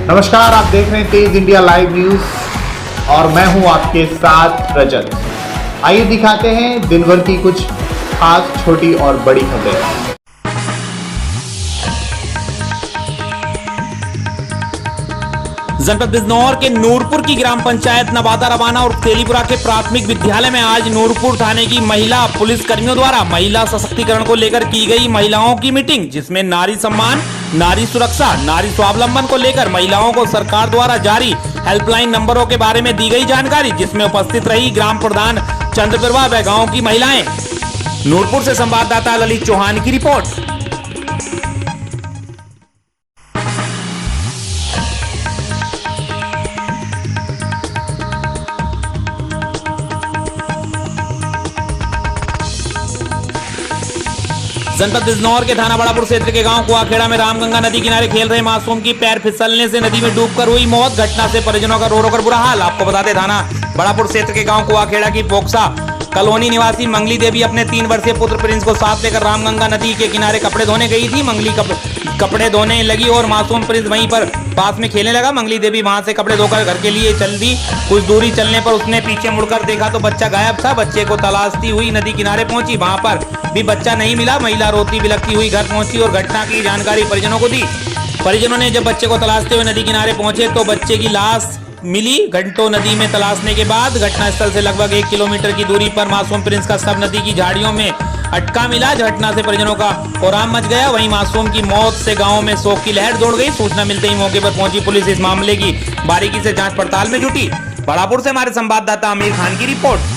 नमस्कार, आप देख रहे हैं तेज इंडिया लाइव न्यूज और मैं हूं आपके साथ रजत। आइए दिखाते हैं दिन भर की कुछ खास छोटी और बड़ी खबरें। जनपद बिजनौर के नूरपुर की ग्राम पंचायत नवादा रवाना और तेलीपुरा के प्राथमिक विद्यालय में आज नूरपुर थाने की महिला पुलिस कर्मियों द्वारा महिला सशक्तिकरण को लेकर की गई महिलाओं की मीटिंग, जिसमें नारी सम्मान, नारी सुरक्षा, नारी स्वावलंबन को लेकर महिलाओं को सरकार द्वारा जारी हेल्पलाइन नंबरों के बारे में दी गई जानकारी, जिसमें उपस्थित रही ग्राम प्रधान चंद्रप्रभा व गाँव की महिलाएं। नूरपुर से संवाददाता ललित चौहान की रिपोर्ट। जनपद बिजनौर के थाना बड़ापुर क्षेत्र के गांव कुआखेड़ा में रामगंगा नदी किनारे खेल रहे मासूम की पैर फिसलने से नदी में डूबकर हुई मौत। घटना से परिजनों का रो रो कर बुरा हाल। आपको बता दें, थाना बड़ापुर क्षेत्र के गांव कुआखेड़ा की पोक्सा कॉलोनी निवासी मंगली देवी अपने 3 वर्षीय पुत्र प्रिंस को साथ लेकर रामगंगा नदी के किनारे कपड़े धोने गई थी। मंगली कपड़े धोने लगी और मासूम प्रिंस वहीं पर पास में खेलने लगा। मंगली देवी वहां से कपड़े धोकर घर के लिए चल दी। कुछ दूरी चलने पर उसने पीछे मुड़कर देखा तो बच्चा गायब था। बच्चे को तलाशती हुई नदी किनारे पहुंची, वहां पर भी बच्चा नहीं मिला। महिला रोती बिलखती हुई घर पहुंची और घटना की जानकारी परिजनों को दी। परिजनों ने जब बच्चे को तलाशते हुए नदी किनारे पहुंचे तो बच्चे की लाश मिली। घंटों नदी में तलाशने के बाद घटनास्थल से लगभग 1 किलोमीटर की दूरी पर मासूम प्रिंस का शव नदी की झाड़ियों में अटका मिला। घटना से परिजनों का कोहराम मच गया। वहीं मासूम की मौत से गांव में शोक की लहर दौड़ गई। सूचना मिलते ही मौके पर पहुंची पुलिस इस मामले की बारीकी से जांच पड़ताल में जुटी। बड़ापुर से हमारे संवाददाता आमिर खान की रिपोर्ट।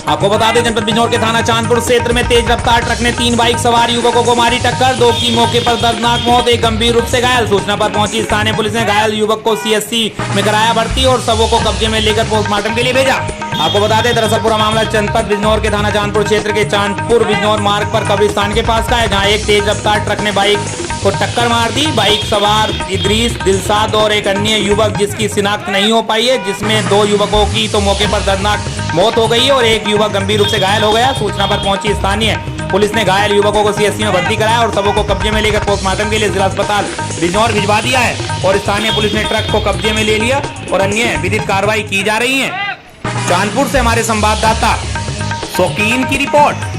आपको बता दें, जनपद बिजनौर के थाना चांदपुर क्षेत्र में तेज रफ्तार ट्रक ने 3 बाइक सवार युवकों को मारी टक्कर। 2 की मौके पर दर्दनाक मौत, एक गंभीर रूप से घायल। सूचना पर पहुंची स्थानीय पुलिस ने घायल युवक को सीएससी में कराया भर्ती और शवों को कब्जे में लेकर पोस्टमार्टम के लिए भेजा। आपको बता दें, दरअसल पूरा मामला जनपद बिजनौर के थाना चांदपुर क्षेत्र के चांदपुर बिजनौर मार्ग पर कब्रिस्तान के पास का है, जहाँ एक तेज रफ्तार ट्रक ने बाइक को टक्कर मार दी। बाइक सवार इदरीस, दिलसाद और एक अन्य युवक जिसकी शिनाख्त नहीं हो पाई है, जिसमें 2 युवकों की तो मौके पर दर्दनाक मौत हो गई है और एक युवक गंभीर रूप से घायल हो गया। सूचना पर पहुंची स्थानीय पुलिस ने घायल युवकों को सीएससी में भर्ती कराया और सबों को कब्जे में लेकर पोस्टमार्टम के लिए जिला अस्पताल बिजनौर भिजवा दिया है और स्थानीय पुलिस ने ट्रक को कब्जे में ले लिया और अन्य विधिक कार्रवाई की जा रही है। चांदपुर से हमारे संवाददाता शौकीन की रिपोर्ट।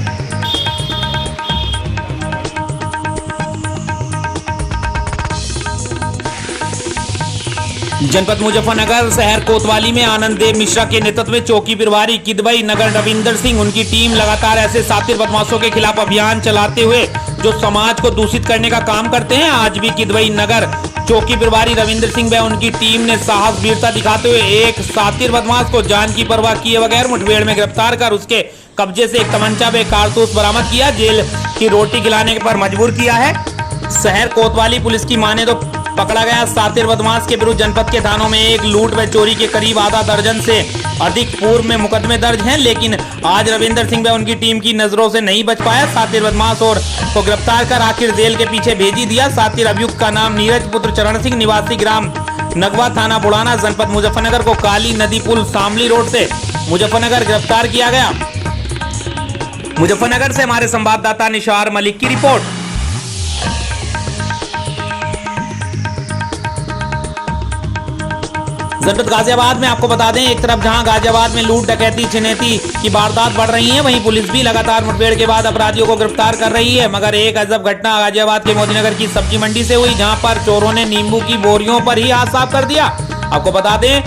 जनपद मुजफ्फरनगर शहर कोतवाली में आनंद देव मिश्रा के नेतृत्व में चौकी प्रभारी किदवई नगर रविंदर सिंह उनकी टीम लगातार ऐसे शातिर बदमाशों के खिलाफ अभियान चलाते हुए जो समाज को दूषित करने का काम करते हैं। आज भी किदवई नगर चौकी प्रभारी रविंदर सिंह व उनकी टीम ने साहस वीरता दिखाते हुए एक शातिर बदमाश को जान की परवाह किए बगैर मुठभेड़ में गिरफ्तार कर उसके कब्जे से एक तमंचा व कारतूस बरामद किया। जेल की रोटी खिलाने पर मजबूर किया है। शहर कोतवाली पुलिस की माने तो पकड़ा गया शातिर बदमाश के विरुद्ध जनपद के थानों में एक लूट व चोरी के करीब आधा दर्जन से अधिक पूर्व में मुकदमे दर्ज हैं, लेकिन आज रविंदर सिंह व उनकी टीम की नजरों से नहीं बच पाया। शातिर बदमाश और को गिरफ्तार कर आखिर जेल के पीछे भेजी दिया। शातिर अभियुक्त का नाम नीरज पुत्र चरण सिंह, निवासी ग्राम नगवा, थाना बुढ़ाना, जनपद मुजफ्फरनगर को काली नदी पुल शामली रोड से मुजफ्फरनगर गिरफ्तार किया गया। मुजफ्फरनगर से हमारे संवाददाता निशार मलिक की रिपोर्ट। जनपद गाजियाबाद में आपको बता दें, एक तरफ जहां गाजियाबाद में लूट डकैती छिनैती की वारदात बढ़ रही है, वहीं पुलिस भी लगातार मुठभेड़ के बाद अपराधियों को गिरफ्तार कर रही है। मगर एक अजब घटना गाजियाबाद के मोदीनगर की सब्जी मंडी से हुई, जहां पर चोरों ने नींबू की बोरियों पर ही हाथ साफ कर दिया। आपको बता दें,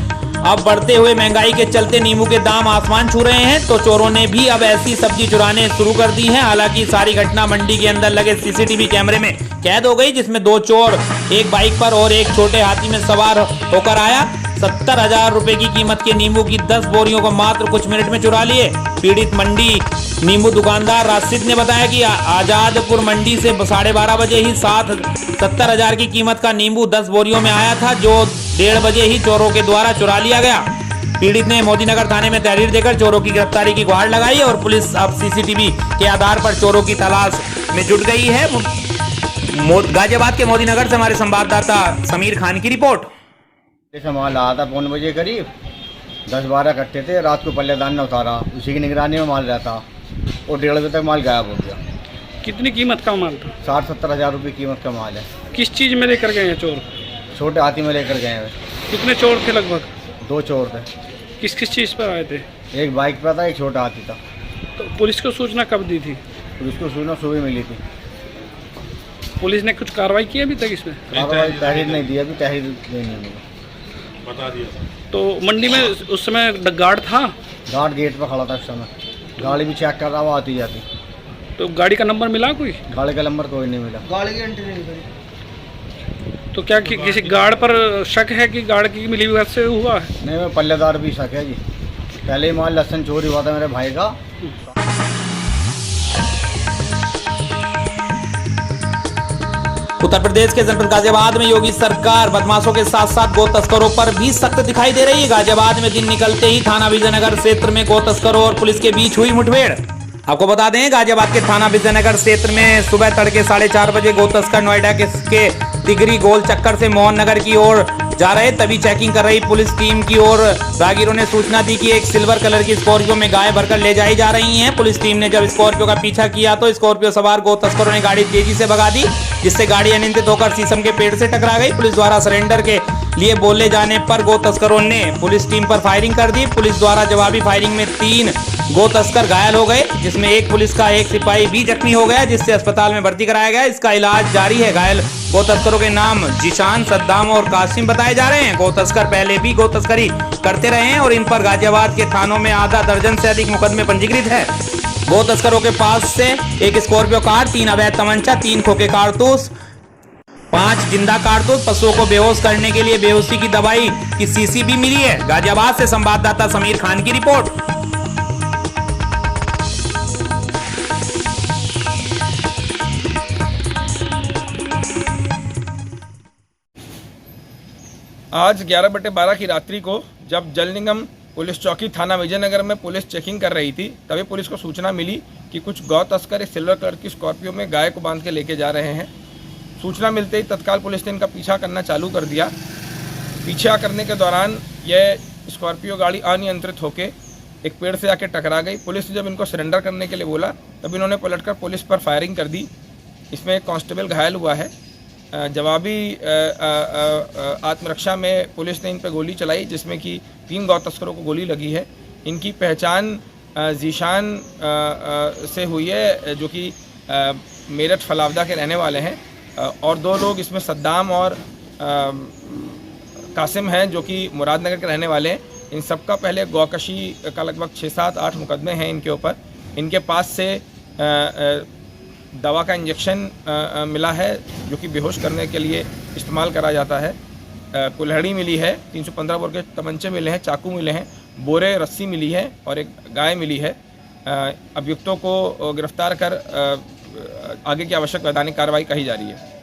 अब बढ़ते हुए महंगाई के चलते नींबू के दाम आसमान छू रहे हैं, तो चोरों ने भी अब ऐसी सब्जी चुराने शुरू कर दी है। हालांकि सारी घटना मंडी के अंदर लगे सीसीटीवी कैमरे में कैद हो गई, जिसमें 2 चोर एक बाइक पर और एक छोटे हाथी में सवार होकर आया 70,000 रुपए की कीमत के नींबू की 10 बोरियों को मात्र कुछ मिनट में चुरा लिए। पीड़ित मंडी नींबू दुकानदार राशिद ने बताया कि आजादपुर मंडी से 12:30 बजे ही 70,000 की कीमत का नींबू 10 बोरियों में आया था, जो 1:30 बजे ही चोरों के द्वारा चुरा लिया गया। पीड़ित ने मोदीनगर थाने में तहरीर देकर चोरों की गिरफ्तारी की गुहार लगाई और पुलिस अब सीसीटीवी के आधार पर चोरों की तलाश में जुट गई है। गाजियाबाद के मोदीनगर से हमारे संवाददाता समीर खान की रिपोर्ट। जैसे माल आया था 5 बजे करीब, 10-12 कट्टे थे। रात को पल्लेदान ने उतारा, उसी की निगरानी में माल रहता और 1:30 बजे तक माल गायब हो गया। कितनी कीमत का माल था? 60-70 हज़ार रुपये कीमत का माल है। किस चीज़ में लेकर गए हैं चोर? छोटे हाथी में लेकर गए हैं। कितने चोर थे लगभग? 2 चोर थे। किस किस चीज़ पर आए थे? एक बाइक पर था, एक छोटा हाथी था। तो पुलिस को सूचना कब दी थी? पुलिस को सूचना सुबह मिली थी। पुलिस ने कुछ कार्रवाई की अभी तक इसमें? कार्रवाई तहरीर नहीं दी, अभी तहरीर देनी है। बता दिया। तो मंडी में उस समय गार्ड था? गार्ड गेट पर खड़ा था उस समय। गाड़ी भी चेक कर रहा हुआ आती जाती। तो गाड़ी का नंबर मिला कोई? गाड़ी का नंबर कोई नहीं मिला। गाड़ी की एंट्री नहीं करी। तो क्या किसी गार्ड पर शक है कि गार्ड की मिली भगत से हुआ है? नहीं, मैं पल्लेदार भी शक है जी। पहले ही माल लहसुन चोरी हुआ था मेरे भाई का। उत्तर प्रदेश के जनपद गाजियाबाद में योगी सरकार बदमाशों के साथ साथ गो तस्करों पर भी सख्त दिखाई दे रही है। गाजियाबाद में दिन निकलते ही थाना विजयनगर क्षेत्र में गो तस्करों और पुलिस के बीच हुई मुठभेड़। आपको बता दें, गाजियाबाद के थाना विजयनगर क्षेत्र में सुबह तड़के 4:30 बजे गो तस्कर नोएडा के तिगरी गोल चक्कर से मोहन नगर की ओर जा रहे, तभी चेकिंग कर रही पुलिस टीम की ओर राहगीरों ने सूचना दी कि एक सिल्वर कलर की स्कॉर्पियो में गाय भरकर ले जाई जा रही हैं। पुलिस टीम ने जब स्कॉर्पियो का पीछा किया तो स्कॉर्पियो सवार गो तस्करों ने गाड़ी तेजी से भगा दी, जिससे गाड़ी अनियंत्रित होकर शीशम के पेड़ से टकरा गई। पुलिस द्वारा सरेंडर के लिए बोले जाने पर गो तस्करों ने पुलिस टीम पर फायरिंग कर दी। पुलिस द्वारा जवाबी फायरिंग में 3 गो तस्कर घायल हो गए, जिसमें एक पुलिस का एक सिपाही भी जख्मी हो गया, जिससे अस्पताल में भर्ती कराया गया। इसका इलाज जारी है। घायल गो तस्करों के नाम जिशान, सद्दाम और कासिम बताए जा रहे हैं। गो तस्कर पहले भी गो तस्करी करते रहे हैं और इन पर गाजियाबाद के थानों में आधा दर्जन से अधिक मुकदमे पंजीकृत है। गो तस्करों के पास से एक स्कॉर्पियो कार, 3 अवैध तमंचा, 3 खोखे कारतूस, 5 जिंदा कारतूस, पशुओं को बेहोश करने के लिए बेहोशी की दवाई की शीशी भी मिली है। गाजियाबाद से संवाददाता समीर खान की रिपोर्ट। आज 11/12 की रात्रि को जब जल निगम पुलिस चौकी थाना विजयनगर में पुलिस चेकिंग कर रही थी, तभी पुलिस को सूचना मिली कि कुछ गौ तस्कर एक सिल्वर कलर की स्कॉर्पियो में गाय को बांध के लेके जा रहे हैं। सूचना मिलते ही तत्काल पुलिस ने इनका पीछा करना चालू कर दिया। पीछा करने के दौरान यह स्कॉर्पियो गाड़ी अनियंत्रित होकर एक पेड़ से आके टकरा गई। पुलिस ने जब इनको सरेंडर करने के लिए बोला, तब इन्होंने पलटकर पुलिस पर फायरिंग कर दी। इसमें एक कांस्टेबल घायल हुआ है। जवाबी आत्मरक्षा में पुलिस ने इन पर गोली चलाई, जिसमें कि 3 गौ तस्करों को गोली लगी है। इनकी पहचान जीशान से हुई है, जो कि मेरठ फलावदा के रहने वाले हैं, और 2 लोग इसमें सद्दाम और कासिम हैं, जो कि मुरादनगर के रहने वाले हैं। इन सबका पहले गौकशी का लगभग 6, 7, 8 मुकदमे हैं इनके ऊपर। इनके पास से दवा का इंजेक्शन मिला है, जो कि बेहोश करने के लिए इस्तेमाल करा जाता है। कुल्हड़ी मिली है, 315 बोर के तमंचे मिले हैं, चाकू मिले हैं, बोरे रस्सी मिली है और एक गाय मिली है। अभियुक्तों को गिरफ्तार कर आगे की आवश्यक वैधानिक कार्रवाई की जा रही है।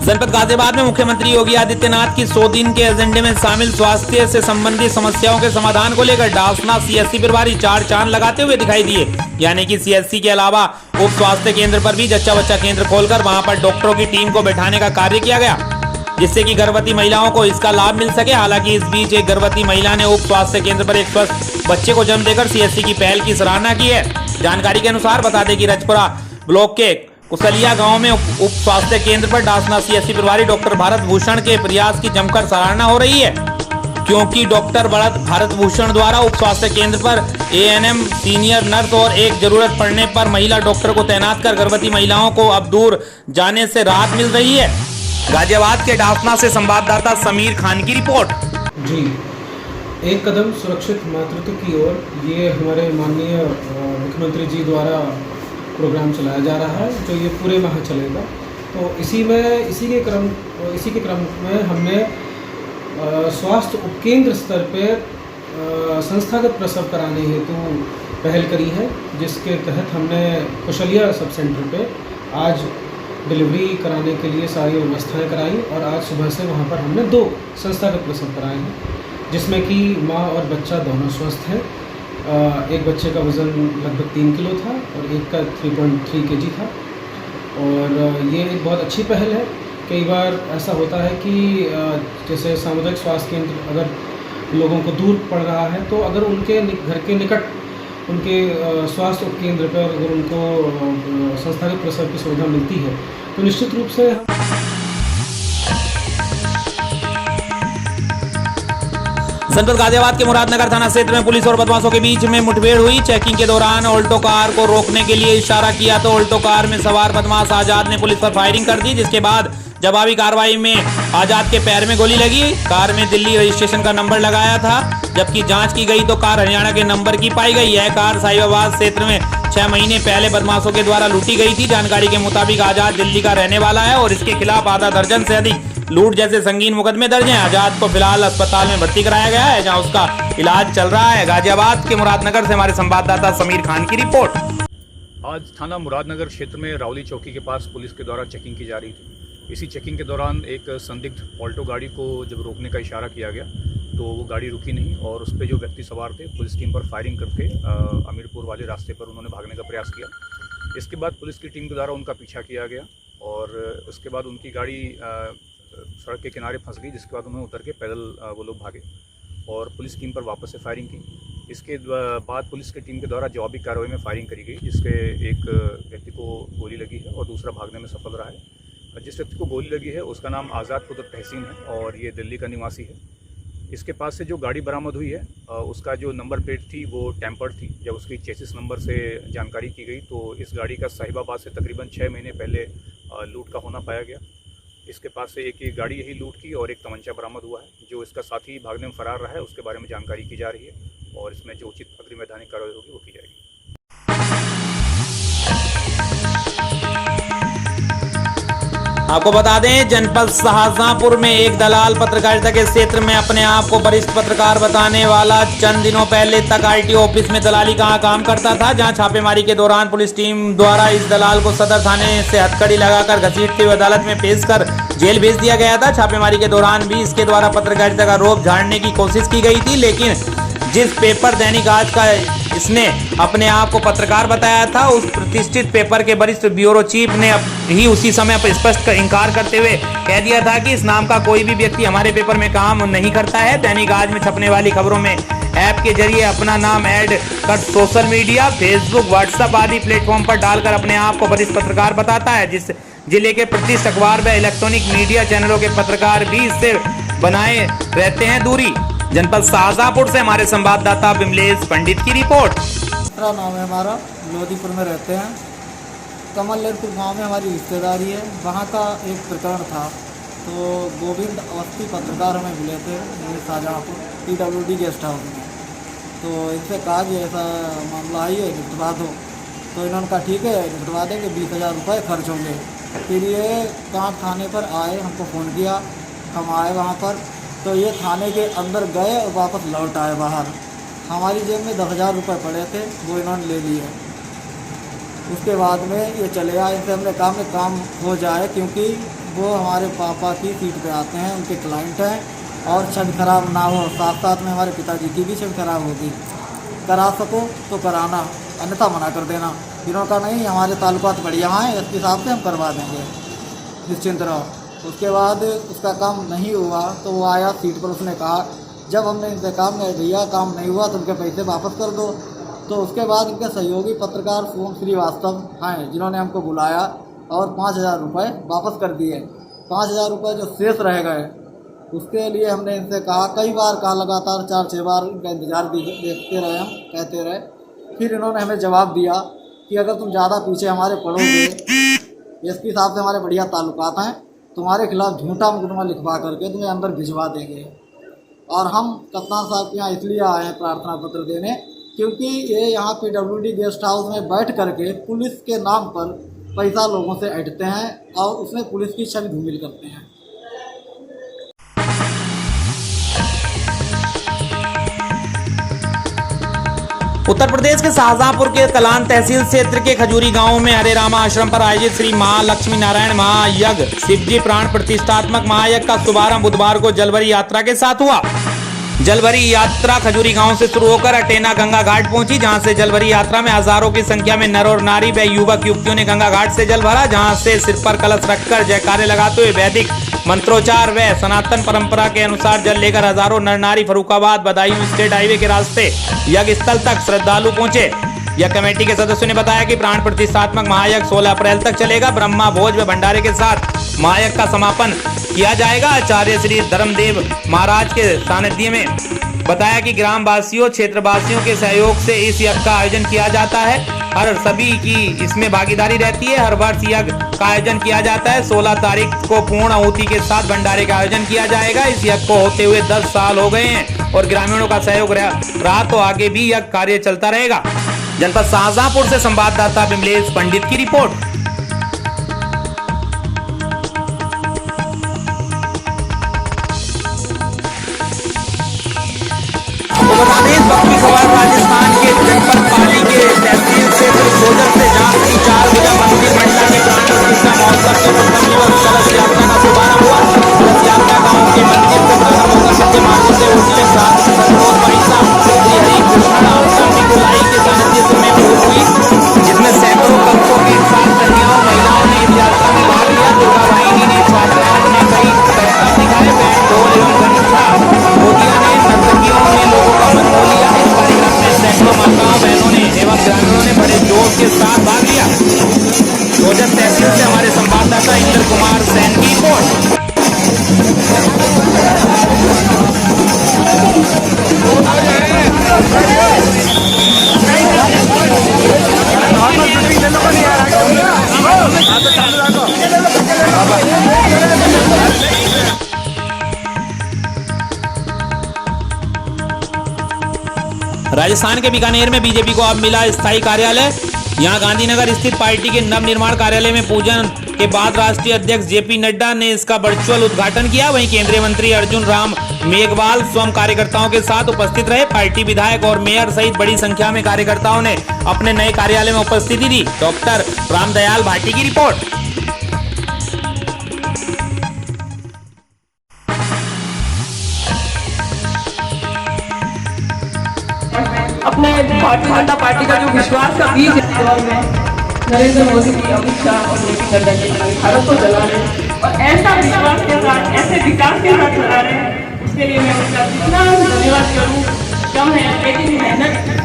जनपद गाजियाबाद में मुख्यमंत्री योगी आदित्यनाथ की 100 दिन के एजेंडे में शामिल स्वास्थ्य से संबंधित समस्याओं के समाधान को लेकर डासना सीएससी प्रभारी 4 चांद लगाते हुए दिखाई दिए। यानी कि सीएससी के अलावा उप स्वास्थ्य केंद्र पर भी जच्चा बच्चा केंद्र खोलकर वहां पर डॉक्टरों की टीम को बैठाने का कार्य किया गया, जिससे कि गर्भवती महिलाओं को इसका लाभ मिल सके। हालांकि इस बीच एक गर्भवती महिला ने उप स्वास्थ्य केंद्र पर एक स्वस्थ बच्चे को जन्म देकर सीएससी की पहल की सराहना की है। जानकारी के अनुसार बता दें कि रजपुरा ब्लॉक के कुसलिया गांव में उप स्वास्थ्य केंद्र पर डासना सीएससी प्रभारी डॉक्टर भारत भूषण के प्रयास की जमकर सराहना हो रही है, क्योंकि डॉक्टर भारत भूषण द्वारा उप स्वास्थ्य केंद्र पर एएनएम, सीनियर नर्स और एक जरूरत पड़ने पर महिला डॉक्टर को तैनात कर गर्भवती महिलाओं को अब दूर जाने से राहत मिल रही है। गाजियाबाद के डासना से संवाददाता समीर खान की रिपोर्ट। जी, एक कदम सुरक्षित मातृत्व की ओर, ये हमारे माननीय मुख्यमंत्री जी द्वारा प्रोग्राम चलाया जा रहा है, जो ये पूरे माह चलेगा। तो इसी के क्रम में हमने स्वास्थ्य उपकेंद्र स्तर पर संस्थागत प्रसव कराने हेतु पहल करी है, जिसके तहत हमने कुशलिया सब सेंटर पे आज डिलीवरी कराने के लिए सारी व्यवस्थाएं कराई और आज सुबह से वहाँ पर हमने 2 संस्थागत प्रसव कराए हैं, जिसमें कि माँ और बच्चा दोनों स्वस्थ हैं। एक बच्चे का वज़न लगभग 3 किलो था और एक का 3.3 kg था। और ये एक बहुत अच्छी पहल है। कई बार ऐसा होता है कि जैसे सामुदायिक स्वास्थ्य केंद्र अगर लोगों को दूर पड़ रहा है। तो अगर उनके घर के निकट उनके स्वास्थ्य उपकेंद्र पर अगर उनको संस्थागत प्रसव की सुविधा मिलती है तो निश्चित रूप से जनपद गाजियाबाद के मुरादनगर थाना क्षेत्र में पुलिस और बदमाशों के बीच में मुठभेड़ हुई। चेकिंग के दौरान ऑल्टो कार को रोकने के लिए इशारा किया तो ऑल्टो कार में सवार बदमाश आजाद ने पुलिस पर फायरिंग कर दी, जिसके बाद जवाबी कार्रवाई में आजाद के पैर में गोली लगी। कार में दिल्ली रजिस्ट्रेशन का नंबर लगाया था, जबकि जांच की गई तो कार हरियाणा के नंबर की पाई गई है। कार साहिबाबाद क्षेत्र में 6 महीने पहले बदमाशों के द्वारा लूटी गई थी। जानकारी के मुताबिक आजाद दिल्ली का रहने वाला है और इसके खिलाफ आधा दर्जन से अधिक लूट जैसे संगीन मुकदमे दर्ज हैं। आजाद को फिलहाल अस्पताल में भर्ती कराया गया है, जहां उसका इलाज चल रहा है। गाजियाबाद के मुरादनगर से हमारे संवाददाता समीर खान की रिपोर्ट। आज थाना मुरादनगर क्षेत्र में रावली चौकी के पास पुलिस के द्वारा चेकिंग की जा रही थी। इसी चेकिंग के दौरान एक संदिग्ध ऑल्टो गाड़ी को जब रोकने का इशारा किया गया तो वो गाड़ी रुकी नहीं और उस पर जो व्यक्ति सवार थे पुलिस टीम पर फायरिंग करके अमीरपुर वाले रास्ते पर उन्होंने भागने का प्रयास किया। इसके बाद पुलिस की टीम के द्वारा उनका पीछा किया गया और उसके बाद उनकी गाड़ी सड़क के किनारे फंस गई, जिसके बाद उन्हें उतर के पैदल वो लोग भागे और पुलिस टीम पर वापस से फायरिंग की। इसके बाद पुलिस की टीम के द्वारा जवाबी कार्रवाई में फायरिंग करी गई, जिसके एक व्यक्ति को गोली लगी है और दूसरा भागने में सफल रहा है। जिस व्यक्ति को गोली लगी है उसका नाम आज़ाद पुत्र तहसीन है और ये दिल्ली का निवासी है। इसके पास से जो गाड़ी बरामद हुई है उसका जो नंबर प्लेट थी वो टेम्पर्ड थी। जब उसकी चेसिस नंबर से जानकारी की गई तो इस गाड़ी का साहिबाबाद से तकरीबन 6 महीने पहले लूट का होना पाया गया। इसके पास से एक गाड़ी यही लूट की और एक तमंचा बरामद हुआ है। जो इसका साथी भागने में फरार रहा है उसके बारे में जानकारी की जा रही है और इसमें जो उचित अग्रिम वैधानिक कार्रवाई होगी वो की जाएगी। आपको बता दें, जनपद शाहजहांपुर में एक दलाल पत्रकारिता के क्षेत्र में अपने आप को वरिष्ठ पत्रकार बताने वाला चंद दिनों पहले तक आरटीओ ऑफिस में दलाली का काम करता था, जहां छापेमारी के दौरान पुलिस टीम द्वारा इस दलाल को सदर थाने से हथकड़ी लगाकर घसीटते हुए अदालत में पेश कर जेल भेज दिया गया था। छापेमारी के दौरान भी इसके द्वारा पत्रकारिता का रौब झाड़ने की कोशिश की गई थी, लेकिन जिस पेपर दैनिक आज का इसने अपने आप को पत्रकार बताया था, उस प्रतिष्ठित पेपर के वरिष्ठ ब्यूरो चीफ ने ही उसी समय पर स्पष्ट इंकार करते हुए कह दिया था कि इस नाम का कोई भी व्यक्ति हमारे पेपर में काम नहीं करता है। दैनिक आज में छपने वाली खबरों में ऐप के जरिए अपना नाम ऐड कर सोशल मीडिया, फेसबुक, व्हाट्सएप आदि प्लेटफॉर्म पर डालकर अपने आप को वरिष्ठ पत्रकार बताता है। जिस जिले के प्रतिष्ठित अखबार व इलेक्ट्रॉनिक मीडिया चैनलों के पत्रकार भी इससे बनाए रहते हैं दूरी। जनपद शाहजहांपुर से हमारे संवाददाता विमलेश पंडित की रिपोर्ट। दूसरा नाम है हमारा, लोधीपुर में रहते हैं। कमलपुर गांव में हमारी रिश्तेदारी है। वहाँ का एक प्रकरण था तो गोविंद अवस्थी पत्रकार हमें मिले थे शाहजहांपुर PWD गेस्ट हाउस में। तो इनसे कहा कि ऐसा मामला आई है, निपटवा दो। तो इन्होंने कहा ठीक है निपटवा देंगे, 20,000 रुपये खर्च होंगे। फिर ये कांट थाने पर आए, हमको फ़ोन किया, हम आए वहाँ पर। तो ये थाने के अंदर गए और वापस लौट आए बाहर। हमारी जेब में 10,000 रुपये पड़े थे, वो इन्होंने ले लिए। उसके बाद में ये चले आए। इनसे हमने कहा कि काम हो जाए, क्योंकि वो हमारे पापा की सीट पे आते हैं, उनके क्लाइंट हैं और छत खराब ना हो। साथ साथ में हमारे पिताजी की भी छत खराब होगी। करा सको तो कराना, अन्यथा मना कर देना। इन्होंने कहा नहीं हमारे ताल्लुकात बढ़िया हैं, इसके हिसाब से हम करवा देंगे, निश्चिंत रहो। उसके बाद उसका काम नहीं हुआ तो वो आया सीट पर। उसने कहा, जब हमने इनसे काम नहीं भैया काम नहीं हुआ तो उनके पैसे वापस कर दो। तो उसके बाद इनके सहयोगी पत्रकार सोम श्रीवास्तव हैं, जिन्होंने हमको बुलाया और 5,000 रुपये वापस कर दिए। 5,000 रुपये जो शेष रह गए उसके लिए हमने इनसे कहा, कई बार कहा, लगातार 4-6 बार इनका इंतज़ार देखते रहे, हम कहते रहे। फिर इन्होंने हमें जवाब दिया कि अगर तुम ज़्यादा पीछे हमारे पड़ोगे, इसके हिसाब से हमारे बढ़िया ताल्लुकात हैं, तुम्हारे खिलाफ झूठा मुकदमा लिखवा करके तुम्हें अंदर भिजवा देंगे। और हम कप्तान साहब के यहाँ इसलिए आए हैं प्रार्थना पत्र देने, क्योंकि ये यहाँ PWD गेस्ट हाउस में बैठ करके पुलिस के नाम पर पैसा लोगों से ऐंठते हैं और उसमें पुलिस की छवि धूमिल करते हैं। उत्तर प्रदेश के शाहजहांपुर के कलान तहसील क्षेत्र के खजूरी गांव में हरे रामा आश्रम पर आयोजित श्री महालक्ष्मी नारायण महायज्ञ शिवजी प्राण प्रतिष्ठात्मक महायज्ञ का शुभारंभ बुधवार को जलभरी यात्रा के साथ हुआ। जलभरी यात्रा खजूरी गांव से शुरू होकर अटेना गंगा घाट पहुंची, जहां से जलभरी यात्रा में हजारों की संख्या में नर और नारी व युवक युवतियों ने गंगा घाट से जल भरा, जहां से सिर पर कलश रखकर जयकारे लगाते हुए वैदिक मंत्रोच्चार व सनातन परंपरा के अनुसार जल लेकर हजारों नर नारी फर्रुखाबाद बदायूं स्टेट हाईवे के रास्ते यज्ञ स्थल तक श्रद्धालु पहुंचे। यह कमेटी के सदस्यों ने बताया कि प्राण प्रतिष्ठात्मक महायज्ञ 16 अप्रैल तक चलेगा। ब्रह्मा भोज व भंडारे के साथ महायज्ञ का समापन किया जाएगा। आचार्य श्री धर्मदेव महाराज के सानिध्य में बताया कि ग्राम वासियों क्षेत्रवासियों के सहयोग से इस यज्ञ का आयोजन किया जाता है। हर सभी की इसमें भागीदारी रहती है। हर वर्ष यज्ञ का आयोजन किया जाता है। 16 तारीख को पूर्ण आहुति के साथ भंडारे का आयोजन किया जाएगा। इस यज्ञ को होते हुए 10 साल हो गए हैं और ग्रामीणों का सहयोग रहा तो आगे भी यज्ञ कार्य चलता रहेगा। जनपद शाहजहांपुर से संवाददाता विमलेश पंडित की रिपोर्ट। राजस्थान के जनपद पाली के तहसील क्षेत्र सोजत से जहां श्री 4 भुजा मंदिर मंडला के प्राण प्रतिष्ठा महोत्सव के प्रथम दिवस कलश यात्रा का शुभारंभ हुआ। कलश यात्रा गांव के मंदिर के प्रथम के मार्ग से उठते साथ संतोष महिषा श्री हरि कृष्ण निकोलाई के सानिध्य में हुई, जिसमें सैकड़ों भक्तों के साथ कन्याओं महिलाओं ने इस यात्रा में भाग लिया। दुर्गा वाहिनी ने छात्राओं ने कई करतब दिखाए। बैंड ढोल एवं घंटा मोदिया ने नर्तकियों ने लोगों का मन मोह लिया। इस कार्यक्रम में सैकड़ों माताओं बहनों ने एवं ग्रामीणों ने बड़े जोश के साथ भाग लिया। सोजत तहसील से हमारे संवाददाता इंद्र कुमार सैन की रिपोर्ट। राजस्थान के बीकानेर में बीजेपी को अब मिला स्थायी कार्यालय। यहां गांधीनगर स्थित पार्टी के नवनिर्माण कार्यालय में पूजन के बाद राष्ट्रीय अध्यक्ष जेपी नड्डा ने इसका वर्चुअल उद्घाटन किया। वहीं केंद्रीय मंत्री अर्जुन राम मेघवाल स्वयं कार्यकर्ताओं के साथ उपस्थित रहे। पार्टी विधायक और मेयर सहित बड़ी संख्या में कार्यकर्ताओं ने अपने नए कार्यालय में उपस्थिति दी। डॉक्टर रामदयाल भाटी की रिपोर्ट। अपने भारतीय जनता पार्टी का जो विश्वास का बीज है, नरेंद्र मोदी की, अमित शाह और जेपी नड्डा के भारत को चला रहे हैं और ऐसा विश्वास के साथ ऐसे विकास के साथ चला रहे हैं, उसके लिए मैं उनका कितना धन्यवाद करूँ कम है। लेकिन मेहनत